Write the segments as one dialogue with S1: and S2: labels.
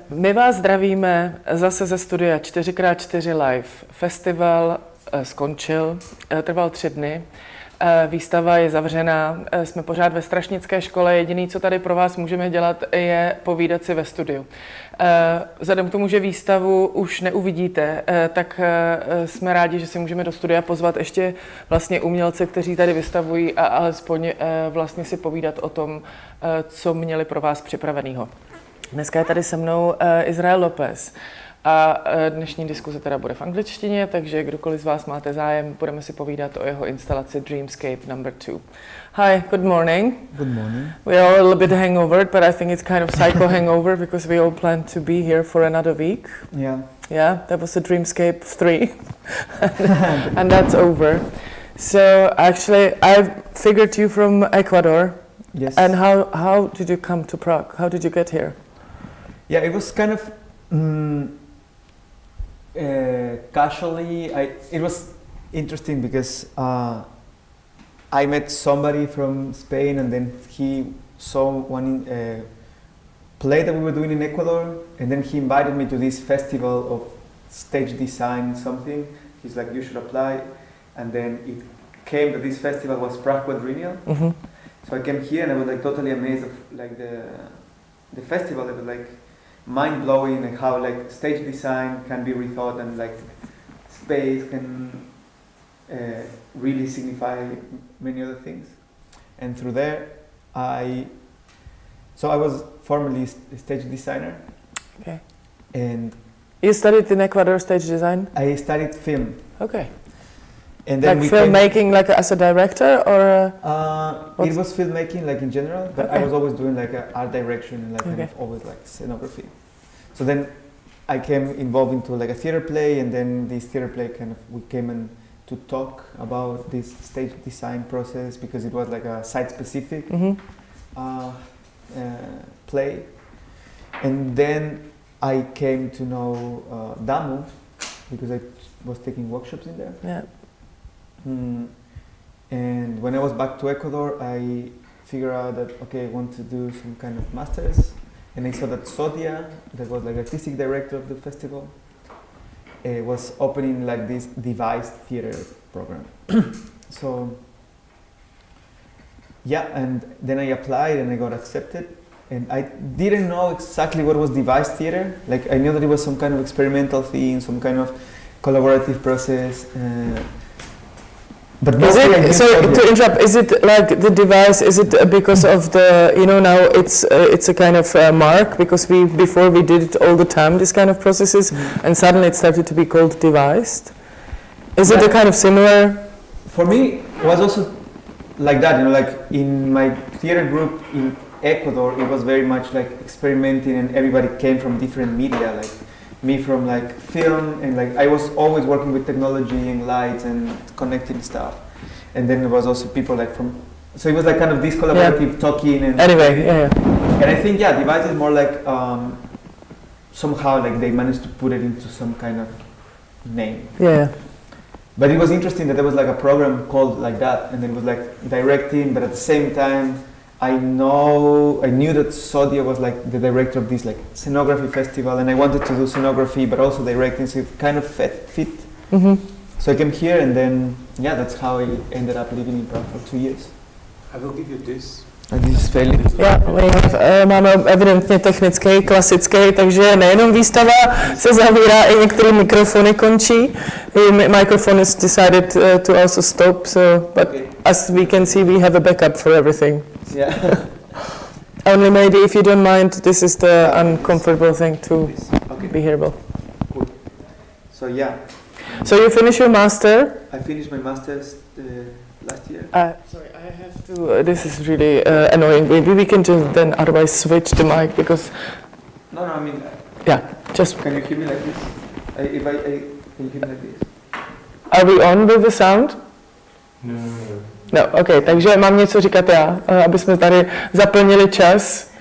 S1: My vás zdravíme zase ze studia 4x4 Live. Festival skončil, trval 3 dny. Výstava je zavřená, jsme pořád ve strašnické škole, jediné, co tady pro vás můžeme dělat, je povídat si ve studiu. Vzhledem k tomu, že výstavu už neuvidíte, tak jsme rádi, že si můžeme do studia pozvat ještě vlastně umělce, kteří tady vystavují a alespoň vlastně si povídat o tom, co měli pro vás připravenýho. Dneska je tady se mnou Izrael López. A dnešní diskuze teda bude v angličtině, takže kdokoliv z vás máte zájem, budeme si povídat o jeho instalaci Dreamscape No. 2. Hi, good morning.
S2: Good morning.
S1: We are a little bit hangover, but I think it's kind of psycho hangover because we all plan to be here for another week.
S2: Yeah.
S1: Yeah, that was the Dreamscape 3 and that's over. So actually I figured you from Ecuador.
S2: Yes.
S1: And how did you come to Prague? How did you get here?
S2: Yeah, it was kind of casually. It was interesting because I met somebody from Spain, and then he saw one play that we were doing in Ecuador, and then he invited me to this festival of stage design something. He's like, you should apply, and then it came that this festival was Prague Quadrennial.
S1: Mm-hmm.
S2: So I came here and I was like totally amazed of like the festival. It was like mind blowing, and how like stage design can be rethought, and like space can really signify many other things. And through there, I was formerly a stage designer.
S1: Okay.
S2: And
S1: you studied in Ecuador stage design?
S2: I studied film.
S1: Okay.
S2: And then
S1: like filmmaking, like as a director, or?
S2: It was filmmaking, like in general, but
S1: Okay.
S2: I was always doing like art direction and like kind of always like scenography. So then I came involved into like a theater play, and then this theater play kind of we came in to talk about this stage design process because it was like a site-specific play. And then I came to know Damu because I was taking workshops in there.
S1: Yeah.
S2: And when I was back to Ecuador, I figured out that okay, I want to do some kind of masters, and I saw that Sodia, that was like artistic director of the festival, was opening like this devised theater program. So yeah, and then I applied and I got accepted, and I didn't know exactly what was devised theater. Like I knew that it was some kind of experimental thing, some kind of collaborative process. But
S1: to interrupt, is it like the device, is it because of the, now it's a kind of mark, because before we did it all the time, this kind of processes, and suddenly it started to be called devised? Is it a kind of similar?
S2: For me, it was also like that, like in my theater group in Ecuador, it was very much like experimenting, and everybody came from different media, like me from like film, and like I was always working with technology and lights and connecting stuff, and then there was also people like from, so it was like kind of this collaborative talking and and I think device is more like somehow like they managed to put it into some kind of name. But it was interesting that there was like a program called like that, and then it was like directing, but at the same time I knew that Sodia was like the director of this like scenography festival, and I wanted to do scenography but also directing, so it kind of fit.
S1: Mm-hmm.
S2: So I came here, and then that's how I ended up living in Prague for 2 years.
S3: I will give you this.
S2: And this is failing.
S1: Máme evidentně technický, klasický, takže nejenom výstava se zavírá, i některé mikrofony končí. Microphone is decided to also stop, but as we can see, we have a backup for everything.
S2: Yeah.
S1: Only maybe, if you don't mind, this is the uncomfortable thing to be hearable.
S2: Cool. So
S1: So you finish your master?
S2: I finished my master's last year.
S1: Sorry, I have to. This is really annoying. Maybe we can just then otherwise switch the mic because.
S2: No, I mean.
S1: Just.
S2: Can you hear me like this? Can you hear me like this?
S1: Are we on with the sound? No, okay, takže mám něco říkat já, aby jsme tady zaplnili čas.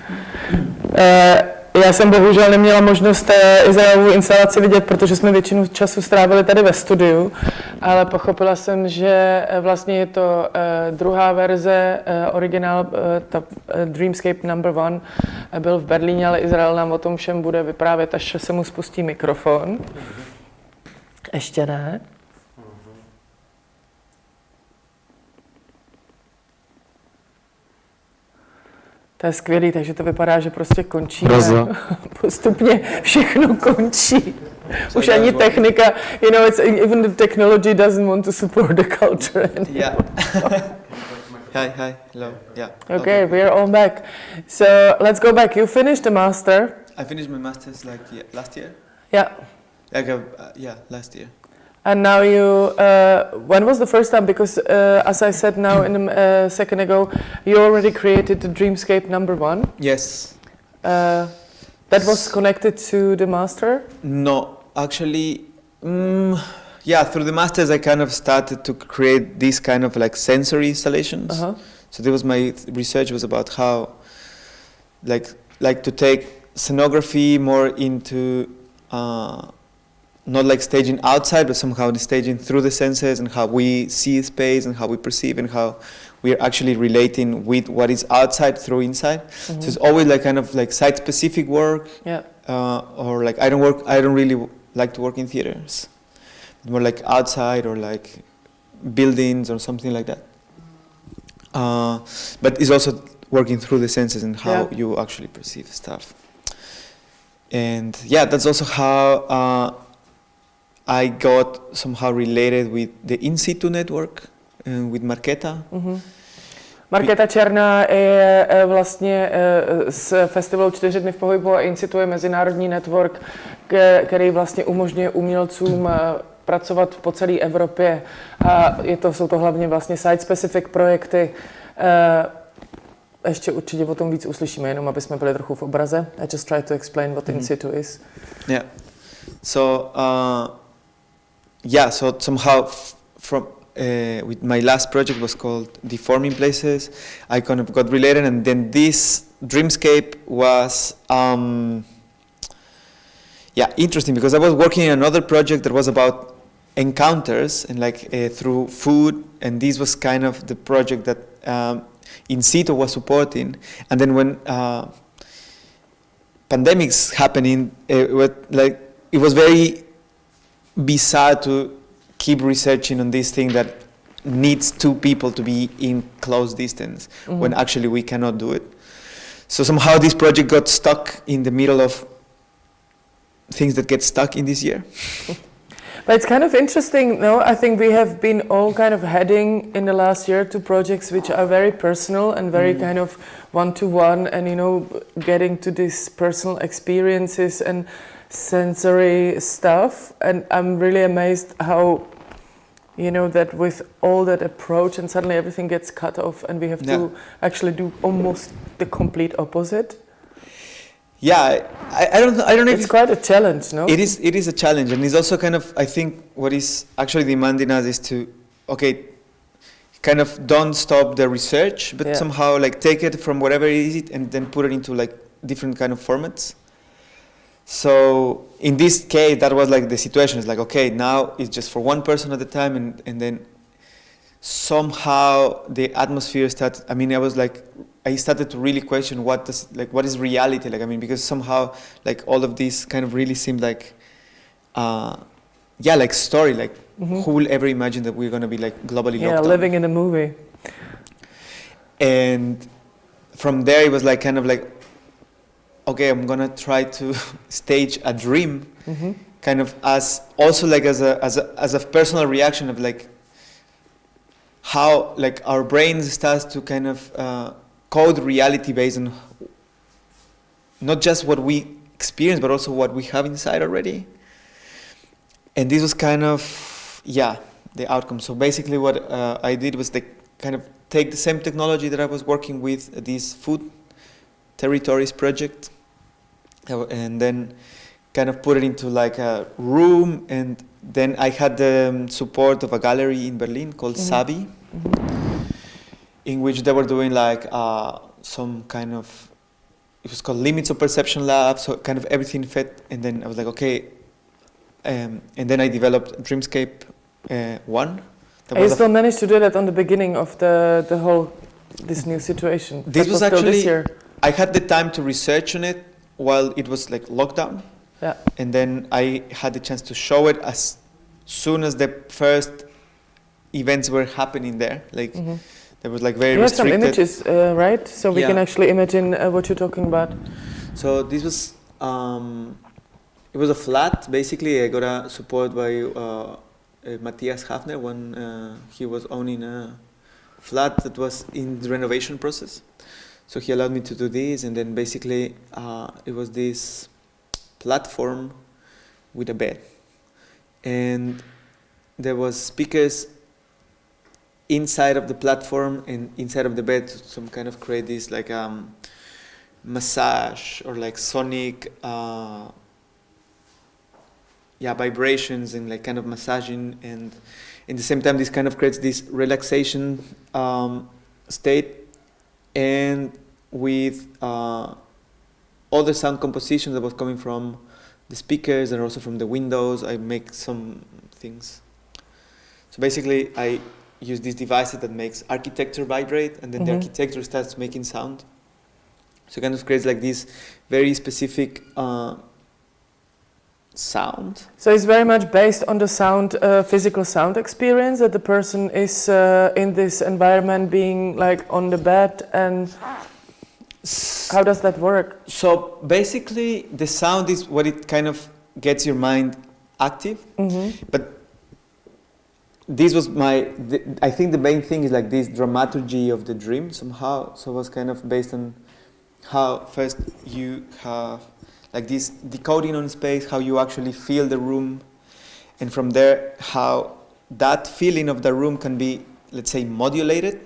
S1: Já jsem bohužel neměla možnost Izraelovu instalaci vidět, protože jsme většinu času strávili tady ve studiu, ale pochopila jsem, že vlastně je to druhá verze, originál, ta Dreamscape #1 byl v Berlíně, ale Izrael nám o tom všem bude vyprávět, až se mu spustí mikrofon. Ještě ne. To je skvělý, takže to vypadá, že prostě končí. Postupně všechno končí. Už ani technika, you know, even the technology doesn't want to support the culture anymore.
S2: Yeah. Hi, hello. Yeah.
S1: Okay, we are all back. So let's go back. You finished the master.
S2: I finished my masters last year.
S1: Yeah.
S2: Last year.
S1: And now you, when was the first time? Because as I said now in a second ago, you already created the Dreamscape #1.
S2: Yes.
S1: That was connected to the master?
S2: No, actually, through the masters I kind of started to create these kind of like sensory installations.
S1: Uh-huh.
S2: So that was my research was about how, like to take scenography more into. Not like staging outside, but somehow the staging through the senses and how we see space and how we perceive and how we are actually relating with what is outside through inside. Mm-hmm. So it's always like kind of like site-specific work, or like I don't really like to work in theaters, more like outside or like buildings or something like that. But it's also working through the senses and how you actually perceive stuff. And that's also how. I got somehow related with the in situ network, with Markéta.
S1: Mm-hmm. Markéta Černá je vlastně z festivalu 4 dny v pohybu a in situ je mezinárodní network, který vlastně umožňuje umělcům pracovat po celé Evropě. A jsou to hlavně vlastně site-specific projekty. Ještě určitě o tom víc uslyšíme, jenom aby jsme byli trochu v obraze. I just try to explain what in situ is.
S2: Yeah. So somehow from with my last project was called Deforming Places. I kind of got related, and then this Dreamscape was interesting because I was working in another project that was about encounters and like through food, and this was kind of the project that in situ was supporting. And then when pandemics happening, it was very bizarre to keep researching on this thing that needs two people to be in close distance when actually we cannot do it. So somehow this project got stuck in the middle of things that get stuck in this year.
S1: But it's kind of interesting, no? I think we have been all kind of heading in the last year to projects which are very personal and very kind of one-to-one, and getting to these personal experiences and sensory stuff. And I'm really amazed how, that with all that approach and suddenly everything gets cut off and we have to actually do almost the complete opposite.
S2: Yeah, I don't know.
S1: It's quite a challenge, no?
S2: It is a challenge, and it's also kind of, I think, what is actually demanding us is to, kind of don't stop the research, but somehow like take it from whatever it is and then put it into like different kind of formats. So in this case, that was like the situation. It's like, now it's just for one person at a time, and then somehow the atmosphere started. I mean, I started to really question what is reality like. I mean, because somehow like all of these kind of really seemed like, like story. Like who will ever imagine that we're gonna be like globally locked down?
S1: Living in a movie.
S2: And from there, it was like kind of like, I'm gonna try to stage a dream, kind of as also like as a personal reaction of like how like our brains starts to kind of code reality based on not just what we experience but also what we have inside already. And this was kind of the outcome. So basically what I did was kind of take the same technology that I was working with this food territories project, and then kind of put it into like a room, and then I had the support of a gallery in Berlin called Savi, in which they were doing like some kind of it was called Limits of Perception Lab, so kind of everything fit, and then I was like, okay, and then I developed Dreamscape 1.
S1: And you still managed to do that on the beginning of the whole, this new situation?
S2: This was
S1: still
S2: actually,
S1: this year.
S2: I had the time to research on it while it was like lockdown.
S1: Yeah.
S2: And then I had the chance to show it as soon as the first events were happening there. Like there was like very
S1: you
S2: restricted.
S1: have some images, right? So we can actually imagine what you're talking about.
S2: So this was, it was a flat. Basically, I got a support by Matthias Hafner when he was owning a flat that was in the renovation process. So he allowed me to do this, and then basically it was this platform with a bed, and there was speakers inside of the platform and inside of the bed to some kind of create this like massage or like sonic vibrations and like kind of massaging, and in the same time this kind of creates this relaxation state, and with all the sound composition that was coming from the speakers and also from the windows, I make some things. So basically I use these devices that makes architecture vibrate, and then the architecture starts making sound. So it kind of creates like this very specific sound.
S1: So it's very much based on the sound, physical sound experience, that the person is in this environment being like on the bed, and how does that work?
S2: So basically the sound is what it kind of gets your mind active, but this was I think the main thing is like this dramaturgy of the dream somehow. So it was kind of based on how first you have like this decoding on space, how you actually feel the room, and from there how that feeling of the room can be, let's say, modulated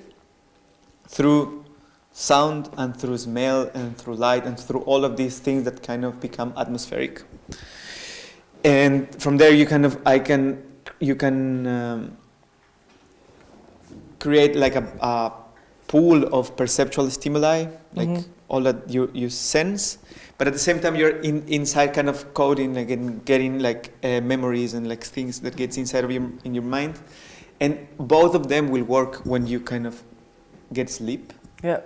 S2: through sound and through smell and through light and through all of these things that kind of become atmospheric. And from there you can create like a pool of perceptual stimuli, like all that you sense, but at the same time you're inside kind of coding, like, and getting like memories and like things that gets inside of in your mind, and both of them will work when you kind of get sleep.
S1: Yeah.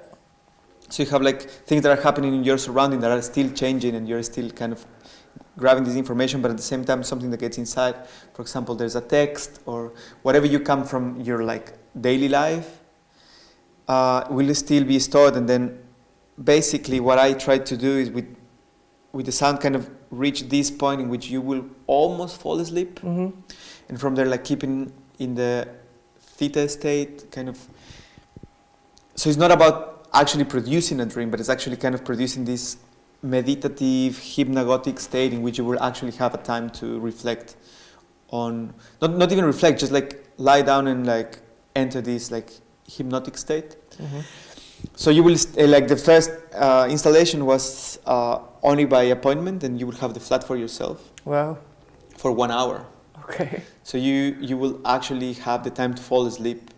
S2: So you have like things that are happening in your surrounding that are still changing, and you're still kind of grabbing this information, but at the same time something that gets inside. For example, there's a text or whatever you come from your like daily life will still be stored, and then basically what I try to do is with the sound kind of reach this point in which you will almost fall asleep, and from there like keeping in the theta state kind of. So it's not about actually producing a dream, but it's actually kind of producing this meditative, hypnagogic state in which you will actually have a time to reflect on, not even reflect, just like lie down and like enter this like hypnotic state. So you will, like the first installation was only by appointment, and you will have the flat for yourself.
S1: Wow.
S2: For 1 hour.
S1: Okay.
S2: So you will actually have the time to fall asleep.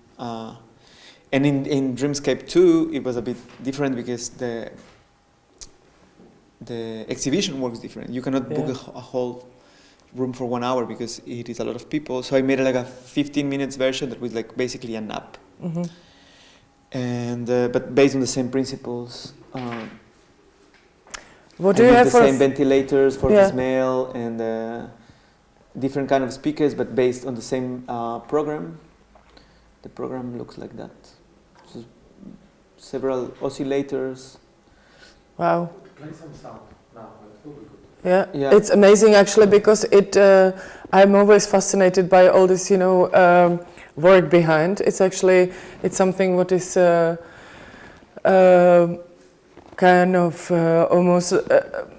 S2: And in Dreamscape 2, it was a bit different because the exhibition works different. You cannot book a whole room for 1 hour because it is a lot of people. So I made like a 15 minutes version that was like basically a nap. And but based on the same principles.
S1: What do you have
S2: the
S1: for
S2: same ventilators for the smell, and different kind of speakers, but based on the same program. The program looks like that. So several oscillators.
S1: Wow.
S3: Play some sound now, it will be good.
S1: Yeah, it's amazing actually, because I'm always fascinated by all this, work behind. It's something what is kind of almost,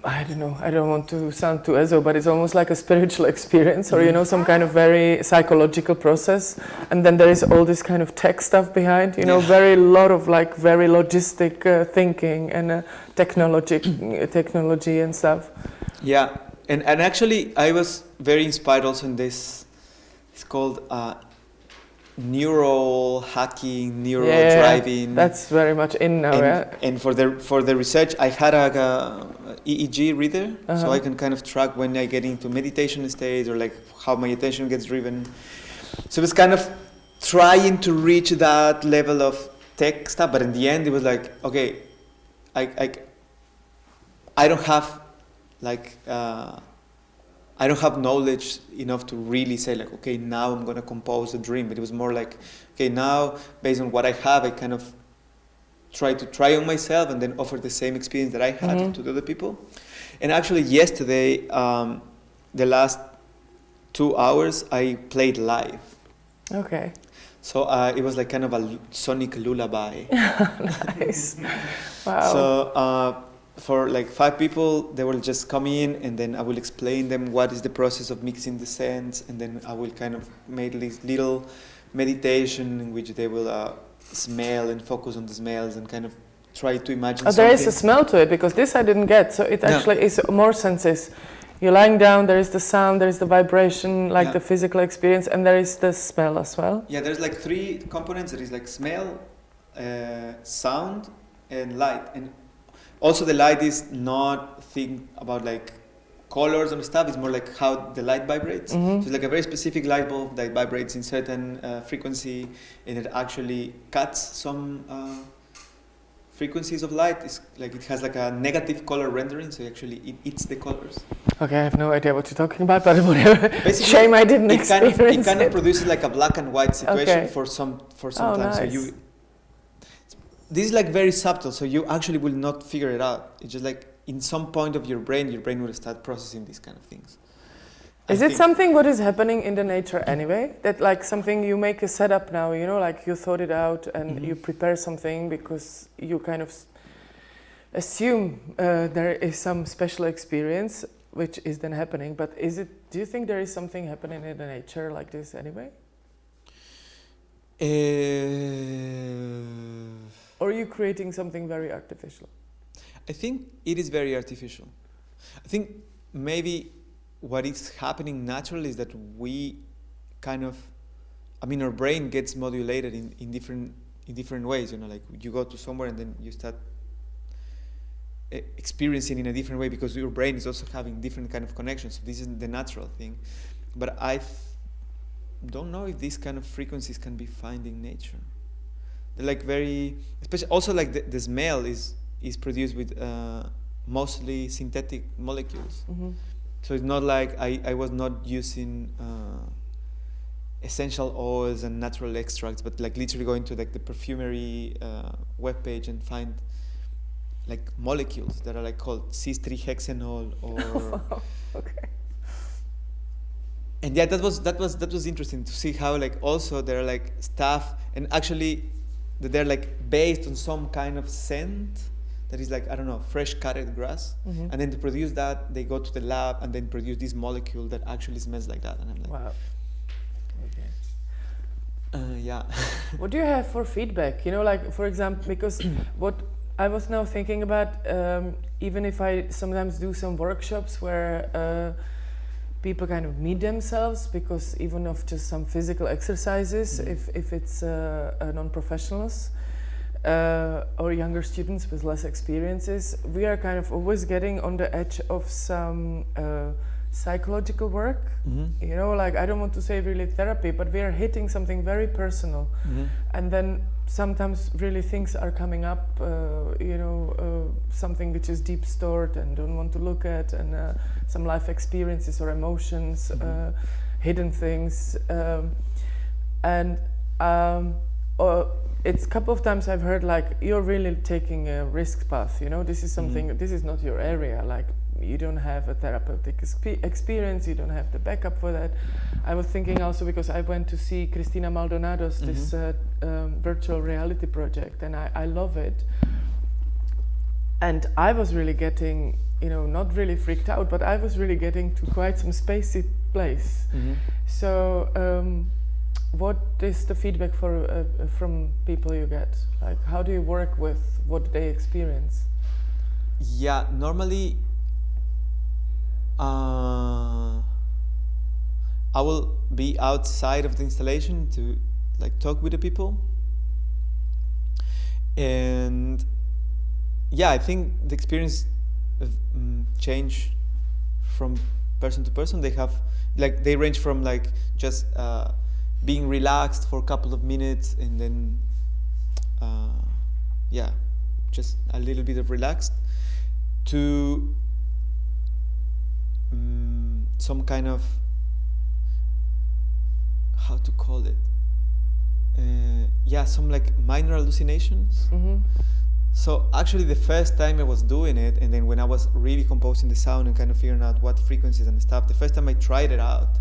S1: I don't know, I don't want to sound too ezo, but it's almost like a spiritual experience, or some kind of very psychological process. And then there is all this kind of tech stuff behind, very lot of like very logistic thinking and technology and stuff.
S2: Yeah, and actually I was very inspired also in this. It's called neural hacking, neural driving.
S1: That's very much in now,
S2: and for the research, I had a EEG reader, so I can kind of track when I get into meditation state or like how my attention gets driven. So it was kind of trying to reach that level of tech stuff, but in the end, it was like, okay, I don't have like I don't have knowledge enough to really say like, okay, now I'm gonna compose a dream. But it was more like, okay, now based on what I have, I kind of try on myself and then offer the same experience that I had to the other people. And actually yesterday, the last 2 hours, I played live.
S1: Okay.
S2: So it was like kind of a sonic lullaby.
S1: Nice. Wow.
S2: So for like 5 people, they will just come in and then I will explain them what is the process of mixing the scents, and then I will kind of make this little meditation in which they will smell and focus on the smells and kind of try to imagine something.
S1: There is a smell to it, because this I didn't get, so it actually is more senses. You're lying down, there is the sound, there is the vibration, like the physical experience, and there is the smell as well. Yeah,
S2: there's like 3 components. There is like smell, sound, and light. And also the light is not think about like colors and stuff, it's more like how the light vibrates. So it's like a very specific light bulb that vibrates in certain frequency, and it actually cuts some frequencies of light. It's like it has like a negative color rendering, so actually it eats the colors.
S1: Okay, I have no idea what you're talking about, but whatever. Basically, shame I didn't experience
S2: it. Kind of produces like a black and white situation for some time.
S1: Nice.
S2: So this is like very subtle, so you actually will not figure it out. It's just like in some point of your brain will start processing these kind of things.
S1: Is it something what is happening in the nature anyway? That like something you make a setup now, you know, like you thought it out and you prepare something because you kind of assume there is some special experience which is then happening. But do you think there is something happening in the nature like this anyway? Or are you creating something very artificial?
S2: I think it is very artificial. I think maybe what is happening naturally is that we kind of, our brain gets modulated in different ways, you know, like you go to somewhere and then you start experiencing in a different way because your brain is also having different kind of connections. So this is the natural thing. But I don't know if these kind of frequencies can be found in nature. They're like very, especially also like the smell is produced with mostly synthetic molecules. So it's not like I was not using essential oils and natural extracts, but like literally going to like the perfumery webpage and find like molecules that are like called cis-3-hexanol or.
S1: Okay.
S2: And yeah, that was interesting to see how like also there are like stuff and actually that they're like based on some kind of scent that is like, I don't know, fresh cutted grass. And then to produce that, they go to the lab and then produce this molecule that actually smells like that. And I'm like,
S1: wow. Okay.
S2: Yeah.
S1: What do you have for feedback? You know, like, for example, because what I was now thinking about, even if I sometimes do some workshops where people kind of meet themselves, because even of just some physical exercises, if it's non-professionals, or younger students with less experiences, we are kind of always getting on the edge of some psychological work. You know, like I don't want to say really therapy, but we are hitting something very personal. And then sometimes really things are coming up, you know, something which is deep stored and don't want to look at, and some life experiences or emotions, hidden things. It's a couple of times I've heard like, you're really taking a risk path, you know, this is something, this is not your area, like you don't have a therapeutic experience, you don't have the backup for that. I was thinking also because I went to see Cristina Maldonado's this virtual reality project, and I love it. And I was really getting, you know, not really freaked out, but I was really getting to quite some spacey place. So what is the feedback from people you get? Like, how do you work with what they experience?
S2: Yeah, normally I will be outside of the installation to like talk with the people. And yeah, I think the experience change from person to person. They range from like just being relaxed for a couple of minutes and then just a little bit of relaxed to some kind of, how to call it, some like minor hallucinations.
S1: Mm-hmm.
S2: So actually the first time I was doing it, and then when I was really composing the sound and kind of figuring out what frequencies and stuff, the first time I tried it out,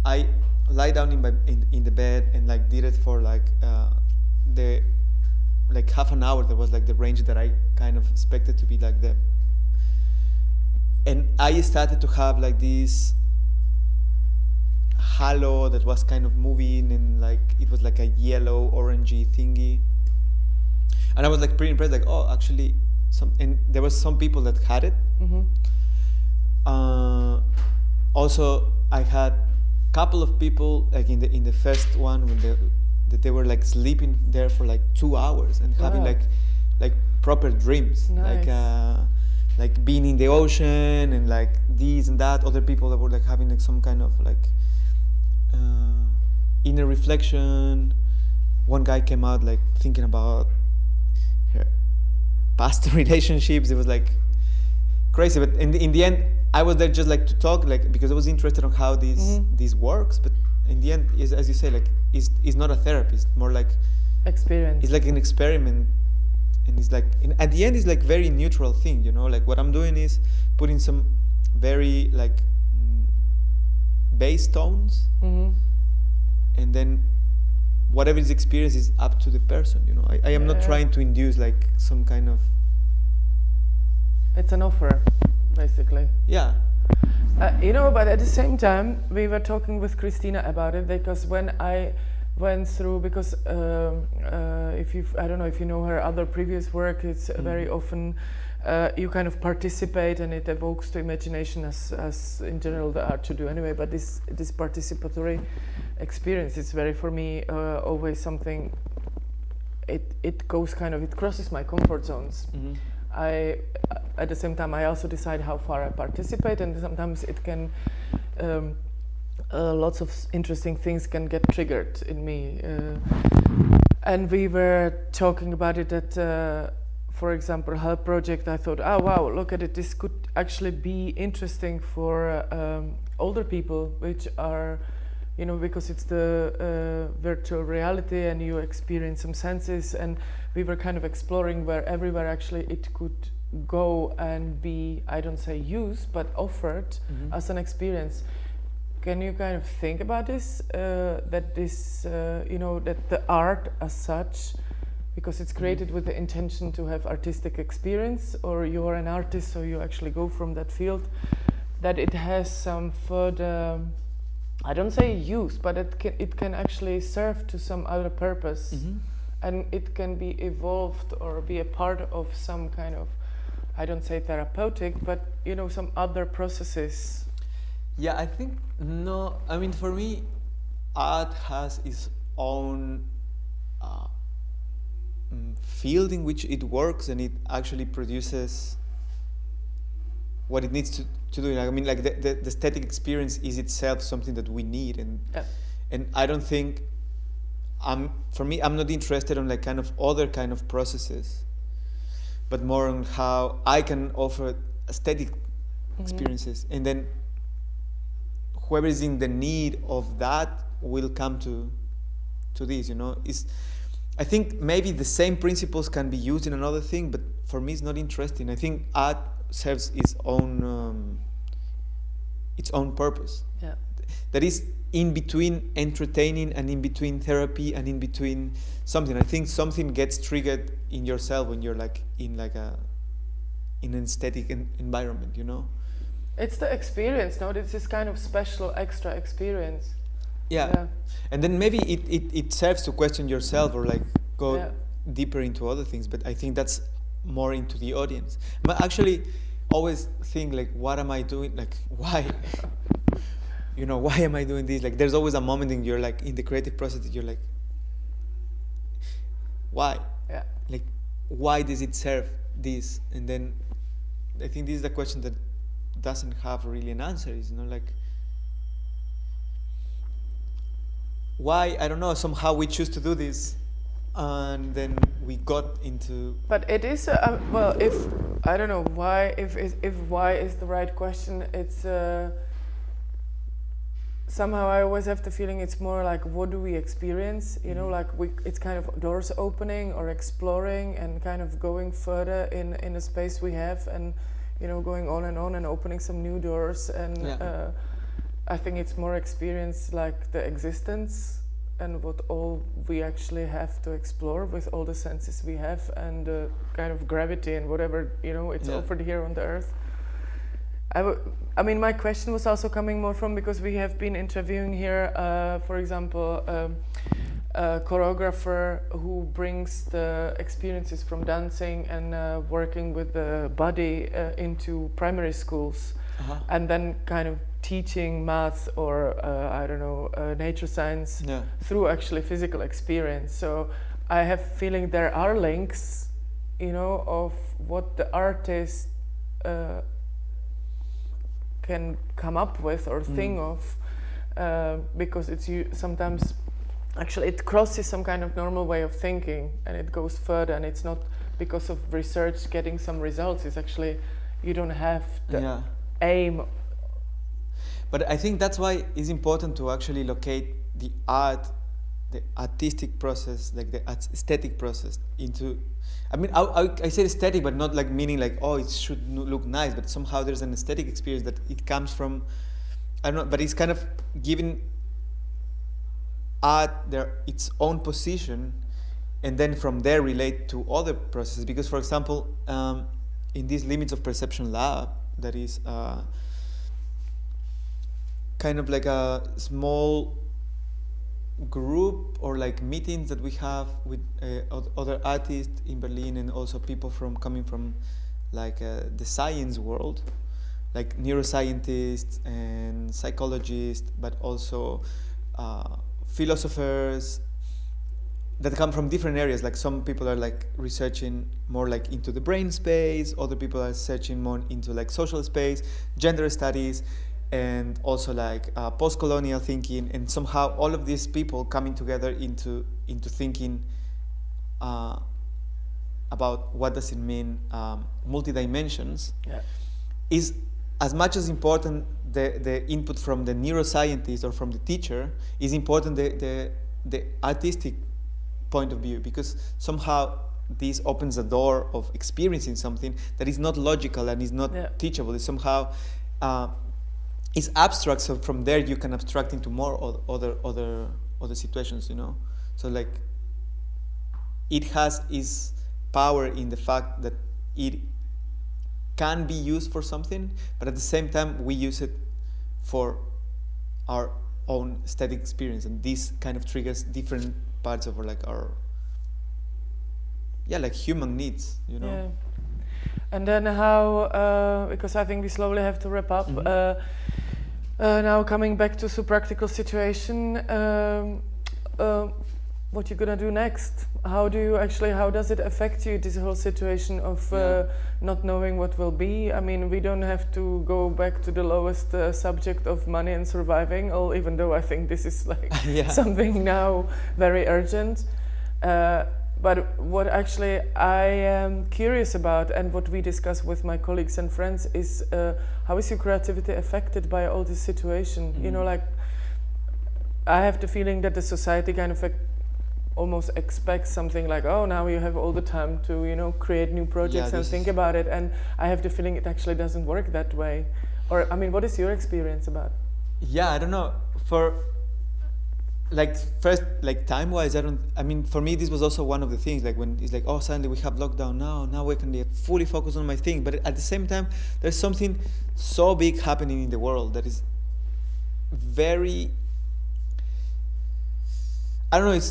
S2: I lie down in the bed and like did it for like half an hour. That was like the range that I kind of expected to be like that. And I started to have like this halo that was kind of moving, and like it was like a yellow orangey thingy. And I was like pretty impressed, like, oh, actually, and there was some people that had it.
S1: Mm-hmm.
S2: Also, I had a couple of people, like in the first one, when they were like sleeping there for like 2 hours and having like proper dreams,
S1: nice.
S2: like being in the ocean and like this and that. Other people that were like having like some kind of like inner reflection. One guy came out like thinking about her past relationships. It was like crazy, but in the end I was there just like to talk, like because I was interested on how this works. But in the end, is, as you say, like is not a therapy. It's more like
S1: experience.
S2: It's like an experiment, and it's like at the end it's like very neutral thing, you know. Like what I'm doing is putting some very like bass tones,
S1: Mm-hmm.
S2: and then whatever is experienced is up to the person, you know. I am not trying to induce like some kind of.
S1: It's an offer, basically.
S2: Yeah.
S1: But at the same time, we were talking with Christina about it, because when I went through, because I don't know if you know her other previous work, it's very often you kind of participate and it evokes the imagination, as in general the art should do anyway. But this participatory experience is very, for me, always something. It goes kind of, it crosses my comfort zones.
S2: Mm-hmm.
S1: At the same time, I also decide how far I participate, and sometimes it can, lots of interesting things can get triggered in me. And we were talking about it at, for example, Help Project. I thought, oh wow, look at it, this could actually be interesting for older people, which are, because it's the virtual reality and you experience some senses, and we were kind of exploring everywhere actually it could go and be, I don't say used, but offered as an experience. Can you kind of think about this, that the art as such, because it's created with the intention to have artistic experience, or you're an artist so you actually go from that field, that it has some further, I don't say use, but it can actually serve to some other purpose, and it can be evolved or be a part of some kind of, I don't say therapeutic, but some other processes.
S2: Yeah, I think no. I mean, for me, art has its own field in which it works, and it actually produces what it needs to do. I mean, like the aesthetic experience is itself something that we need, and I don't think for me, I'm not interested in like kind of other kind of processes, but more on how I can offer aesthetic experiences, and then whoever is in the need of that will come to this. I think maybe the same principles can be used in another thing, but for me it's not interesting. I think art serves its own purpose.
S1: Yeah.
S2: That is in between entertaining and in between therapy and in between something. I think something gets triggered in yourself when you're like in an aesthetic environment,
S1: It's the experience, no? It's this kind of special extra experience.
S2: Yeah. And then maybe it serves to question yourself or like go deeper into other things, but I think that's more into the audience. But actually always think like, what am I doing? Like, why? Why am I doing this? Like, there's always a moment in you're like in the creative process that you're like, why?
S1: Yeah.
S2: Like, why does it serve this? And then I think this is the question that doesn't have really an answer. Is, you know, like, why? I don't know. Somehow we choose to do this, and then we got into.
S1: But it is well. If I don't know why, if why is the right question, it's somehow I always have the feeling it's more like what do we experience? You know, like it's kind of doors opening or exploring and kind of going further in the space we have, and you know, going on and opening some new doors. And I think it's more experience like the existence and what all we actually have to explore with all the senses we have, and kind of gravity and whatever, you know, it's offered here on the earth. I mean, my question was also coming more from, because we have been interviewing here, for example, a choreographer who brings the experiences from dancing and working with the body into primary schools, and then kind of teaching math or I don't know, nature science through actually physical experience. So I have feeling there are links, you know, of what the artist can come up with or think of, because it's sometimes actually it crosses some kind of normal way of thinking and it goes further, and it's not because of research getting some results. It's actually you don't have the aim.
S2: But I think that's why it's important to actually locate the art, the artistic process, like the aesthetic process into. I mean, I say aesthetic, but not like meaning like, oh, it should look nice, but somehow there's an aesthetic experience that it comes from, I don't know, but it's kind of giving art its own position, and then from there relate to other processes. Because, for example, in this Limits of Perception lab, that is kind of like a small group or like meetings that we have with other artists in Berlin, and also people coming from like the science world, like neuroscientists and psychologists, but also philosophers that come from different areas. Like some people are like researching more like into the brain space, other people are searching more into like social space, gender studies, and also like post-colonial thinking, and somehow all of these people coming together into thinking about what does it mean multi-dimensions is as much as important. The input from the neuroscientist or from the teacher is important, the artistic point of view, because somehow this opens a door of experiencing something that is not logical and is not teachable. It's somehow it's abstract, so from there you can abstract into more other situations, you know. So like it has its power in the fact that it can be used for something, but at the same time we use it for our own aesthetic experience, and this kind of triggers different parts of our like human needs, you know.
S1: Yeah. And then how, because I think we slowly have to wrap up. Now coming back to some practical situation, what you're gonna do next? How does it affect you, this whole situation of not knowing what will be? I mean, we don't have to go back to the lowest subject of money and surviving, even though I think this is like something now very urgent. But what actually I am curious about, and what we discuss with my colleagues and friends, is how is your creativity affected by all this situation? You know, like I have the feeling that the society kind of almost expects something like, oh, now you have all the time to, you know, create new projects and think about it. And I have the feeling it actually doesn't work that way. Or, I mean, what is your experience about?
S2: Yeah, I don't know. For like first, like time-wise, I mean, for me, this was also one of the things, like when it's like, oh, suddenly we have lockdown now we can be fully focused on my thing. But at the same time, there's something so big happening in the world that is very, I don't know,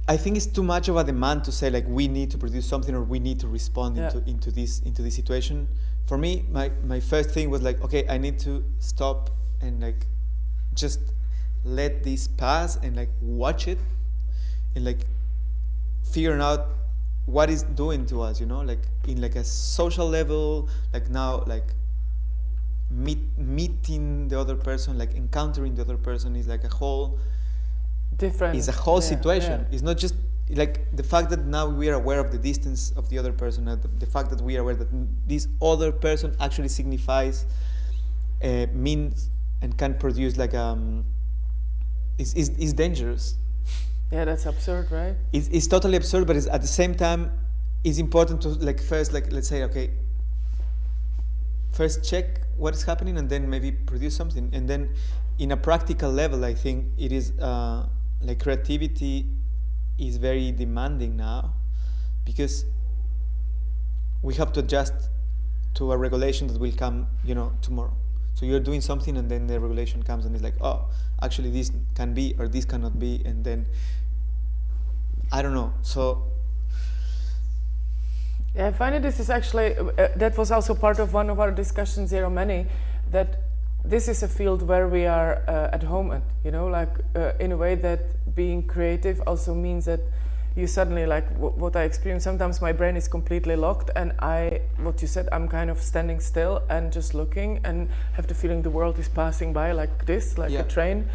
S2: I think it's too much of a demand to say like we need to produce something or we need to respond into this situation. For me, my first thing was like, okay, I need to stop and like just let this pass and like watch it and like figuring out what is doing to us, you know, like in like a social level, like now, like meeting the other person, like encountering the other person is like a whole
S1: different.
S2: It's a whole situation. It's not just like the fact that now we are aware of the distance of the other person, the fact that we are aware that this other person actually signifies, means, and can produce like is dangerous.
S1: Yeah, that's absurd, right?
S2: It's totally absurd, but it's, at the same time, it's important to like first, like let's say, okay, first check what is happening and then maybe produce something. And then in a practical level, I think it is like creativity is very demanding now, because we have to adjust to a regulation that will come, you know, tomorrow. So you're doing something and then the regulation comes and it's like, oh, actually this can be or this cannot be, and then I don't know. So
S1: yeah, I find this is actually, that was also part of one of our discussions here on Many, that this is a field where we are at home at, you know, like in a way that being creative also means that you suddenly, like what I experience, sometimes my brain is completely locked and what you said, I'm kind of standing still and just looking and have the feeling the world is passing by like this, like a train.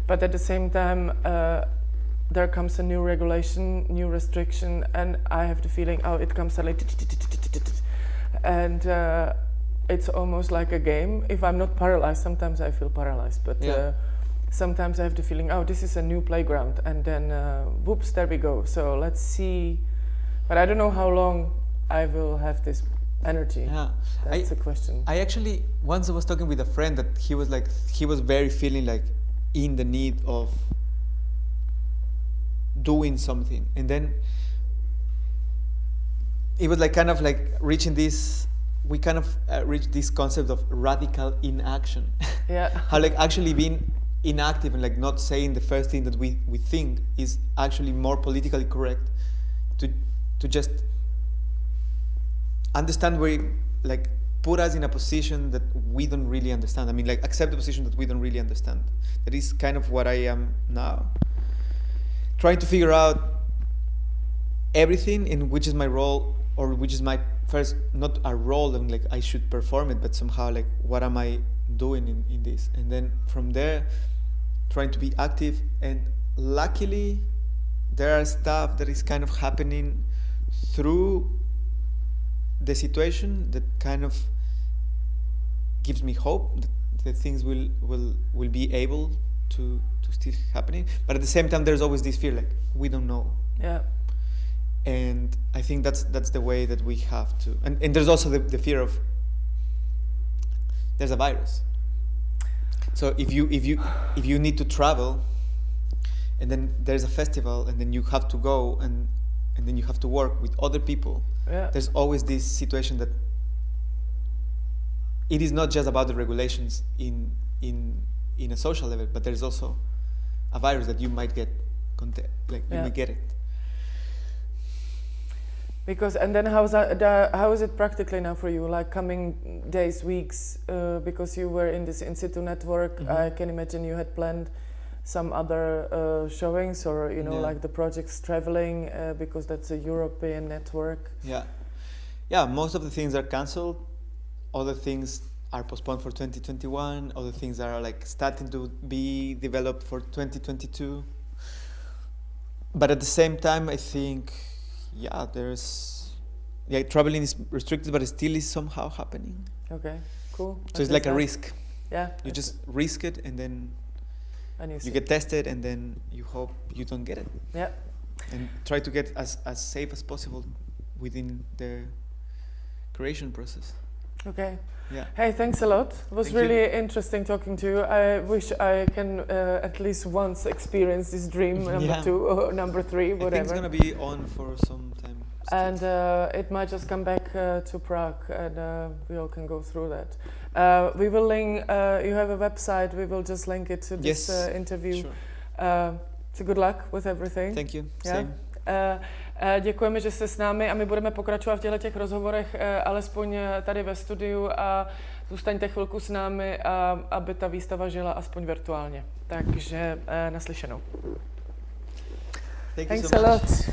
S1: But at the same time, there comes a new regulation, new restriction, and I have the feeling, oh, it comes suddenly, and it's almost like a game. If I'm not paralyzed, sometimes I feel paralyzed, but sometimes I have the feeling, oh, this is a new playground, and then whoops, there we go. So let's see, but I don't know how long I will have this energy.
S2: Yeah,
S1: that's the question.
S2: I actually, once I was talking with a friend that he was very feeling like in the need of doing something, and then it was like kind of like reaching this, we kind of reached this concept of radical inaction.
S1: Yeah.
S2: How like actually being inactive and like not saying the first thing that we think is actually more politically correct, to just understand where, like, put us in a position that we don't really understand. I mean, like, accept the position that we don't really understand. That is kind of what I am now. Trying to figure out everything in which is my role, or which is my first, not a role and like I should perform it, but somehow like what am I doing in this? And then from there, trying to be active. And luckily, there are stuff that is kind of happening through the situation that kind of gives me hope that things will be able to still happening. But at the same time, there's always this fear, like we don't know.
S1: Yeah.
S2: And I think that's the way that we have to. And there's also the fear of there's a virus. So if you need to travel, and then there's a festival, and then you have to go, and then you have to work with other people.
S1: Yeah.
S2: There's always this situation that it is not just about the regulations in a social level, but there's also a virus that you might get, you may get it.
S1: Because, and then how is it practically now for you, like coming days, weeks, because you were in this in-situ network,
S2: Mm-hmm.
S1: I can imagine you had planned some other showings, or, you know, like the projects traveling, because that's a European network.
S2: Yeah, most of the things are cancelled, other things are postponed for 2021, other things are like starting to be developed for 2022. But at the same time, I think, traveling is restricted, but it still is somehow happening.
S1: Okay, cool.
S2: So it's like a risk.
S1: Yeah.
S2: You just risk it, and then
S1: and
S2: you get tested, and then you hope you don't get it.
S1: Yeah.
S2: And try to get as safe as possible within the creation process.
S1: Okay.
S2: Yeah.
S1: Hey, thanks a lot. It was really interesting talking to you. I wish I can at least once experience this dream number 2 or number 3, whatever.
S2: I think it's gonna be on for some time. Still.
S1: And it might just come back to Prague, and we all can go through that. We will link. You have a website. We will just link it to this interview.
S2: Sure.
S1: So good luck with everything.
S2: Thank you.
S1: Yeah?
S2: Same.
S1: Děkujeme, že jste s námi, a my budeme pokračovat v těch rozhovorech alespoň tady ve studiu, a zůstaňte chvilku s námi, aby ta výstava žila aspoň virtuálně. Takže naslyšenou.
S2: Thank you
S1: Thanks
S2: so
S1: a
S2: much.
S1: lot.